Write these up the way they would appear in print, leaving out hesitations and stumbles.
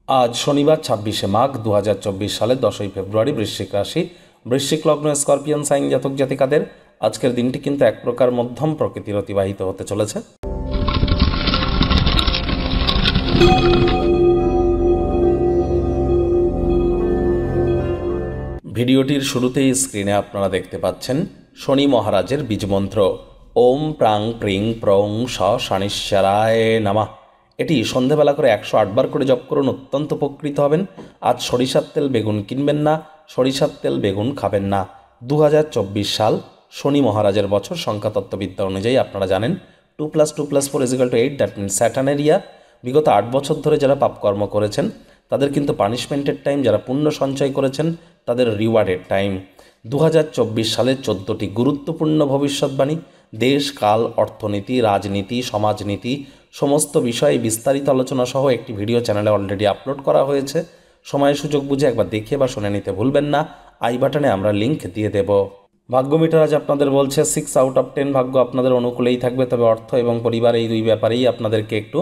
আজ শনিবার ২৬শে মাঘ ২০২৪ সালের ১০ই ফেব্রুয়ারি। বৃশ্চিক রাশি, বৃশ্চিক লগ্ন, স্করপিয়ন সাইন জাতক জাতিকাদের আজকের দিনটি কিন্তু এক প্রকার মধ্যম প্রকৃতির অতিবাহিত হতে চলেছে। ভিডিওটির শুরুতেই স্ক্রিনে আপনারা দেখতে পাচ্ছেন শনি মহারাজের বীজমন্ত্র ওম প্রাং প্রিং প্রং স শনিশ্বরায় নমঃ। এটি সন্ধেবেলা করে ১০৮ বার করে জপ করুন, অত্যন্ত উপকৃত হবেন। আজ সরিষার তেল বেগুন কিনবেন না, সরিষার তেল বেগুন খাবেন না। ২০২৪ সাল শনি মহারাজের বছর। সংখ্যাতত্ত্ববিদ্যা অনুযায়ী আপনারা জানেন 2+2+4 = 8, দ্যাট মিনস স্যাটার্নের ইয়ার। বিগত ৮ বছর ধরে যারা পাপকর্ম করেছেন তাদের কিন্তু পানিশমেন্টের টাইম, যারা পুণ্য সঞ্চয় করেছেন তাদের রিওয়ার্ডের টাইম। ২০২৪ সালের 14টি গুরুত্বপূর্ণ ভবিষ্যৎবাণী, দেশ, কাল, অর্থনীতি, রাজনীতি, সমাজনীতি সমস্ত বিষয়ে বিস্তারিত আলোচনা সহ একটি ভিডিও চ্যানেলে অলরেডি আপলোড করা হয়েছে। সময় সুযোগ বুঝে একবার দেখে বা শুনে নিতে ভুলবেন না। আই বাটনে আমরা লিঙ্ক দিয়ে দেব। ভাগ্য মিটার আজ আপনাদের বলছে 6/10 ভাগ্য আপনাদের অনুকূলেই থাকবে, তবে অর্থ এবং পরিবার এই দুই ব্যাপারেই আপনাদেরকে একটু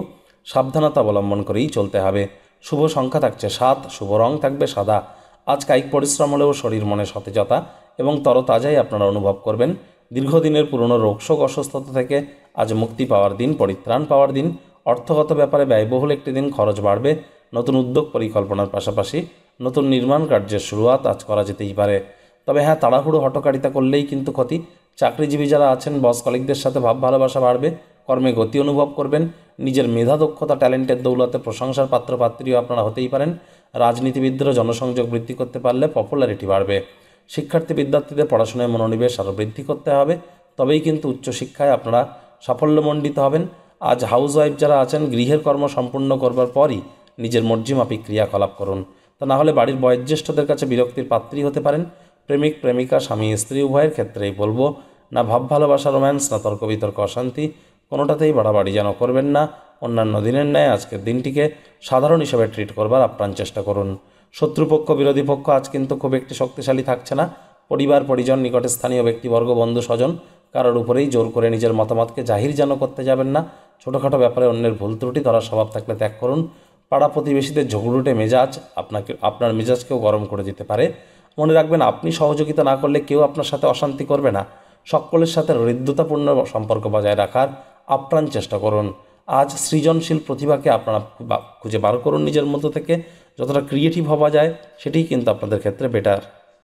সাবধানতা অবলম্বন করেই চলতে হবে। শুভ সংখ্যা থাকছে 7, শুভ রং থাকবে সাদা। আজ কায়িক পরিশ্রম হলেও শরীর মনে সতেজতা এবং তরতাজাই আপনারা অনুভব করবেন। দীর্ঘদিনের পুরনো রোগশোক অসুস্থতা থেকে আজ মুক্তি পাওয়ার দিন, পরিত্রাণ পাওয়ার দিন। অর্থগত ব্যাপারে ব্যয়বহুল একটি দিন, খরচ বাড়বে। নতুন উদ্যোগ পরিকল্পনার পাশাপাশি নতুন নির্মাণ কার্যের শুরুয়াত আজ করা যেতেই পারে। তবে হ্যাঁ, তাড়াহুড়ো হঠকারিতা করলেই কিন্তু ক্ষতি। চাকরিজীবী যারা আছেন, বস কলিগদের সাথে ভাব ভালোবাসা বাড়বে, কর্মে গতি অনুভব করবেন। নিজের মেধা, দক্ষতা, ট্যালেন্টের দৌলতে প্রশংসার পাত্রপাত্রীও আপনারা হতেই পারেন। রাজনীতিবিদরা জনসংযোগ বৃদ্ধি করতে পারলে পপুলারিটি বাড়বে। শিক্ষার্থী বিদ্যার্থীদের পড়াশোনায় মনোনিবেশ আরও বৃদ্ধি করতে হবে, তবেই কিন্তু উচ্চশিক্ষায় আপনারা সাফল্যমণ্ডিত হবেন। আজ হাউসওয়াইফ যারা আছেন, গৃহের কর্ম সম্পূর্ণ করবার পরই নিজের মর্জিমাফিক ক্রিয়াকলাপ করুন, তা না হলে বাড়ির বয়োজ্যেষ্ঠদের কাছে বিরক্তির পাত্রী হতে পারেন। প্রেমিক প্রেমিকা, স্বামী স্ত্রী উভয়ের ক্ষেত্রেই বলবো, না ভাব ভালোবাসা, রোম্যান্স, না তর্ক বিতর্ক অশান্তি, কোনোটাতেই বাড়াবাড়ি যেন করবেন না। অন্যান্য দিনের ন্যায় আজকের দিনটিকে সাধারণ হিসেবে ট্রিট করবার আপ্রাণ চেষ্টা করুন। শত্রুপক্ষ, বিরোধী পক্ষ আজ কিন্তু খুব একটি শক্তিশালী থাকছে না। পরিবার, পরিজন, নিকটে স্থানীয় ব্যক্তিবর্গ, বন্ধু স্বজন কারোর উপরেই জোর করে নিজের মতামতকে জাহির যেন করতে যাবেন না। ছোটোখাটো ব্যাপারে অন্যের ভুল ত্রুটি ধরার স্বভাব থাকলে ত্যাগ করুন। পাড়া প্রতিবেশীদের ঝগড়ুটে মেজাজ আপনার মেজাজকেও গরম করে দিতে পারে। মনে রাখবেন, আপনি সহযোগিতা না করলে কেউ আপনার সাথে অশান্তি করবে না। সকলের সাথে হৃদ্যতাপূর্ণ সম্পর্ক বজায় রাখার আপ্রাণ চেষ্টা করুন। আজ সৃজনশীল প্রতিভাকে আপনারা খুঁজে বার করুন নিজের মধ্যে থেকে। যতটা ক্রিয়েটিভ হওয়া যায় সেটিই কিন্তু আপনাদের ক্ষেত্রে বেটার।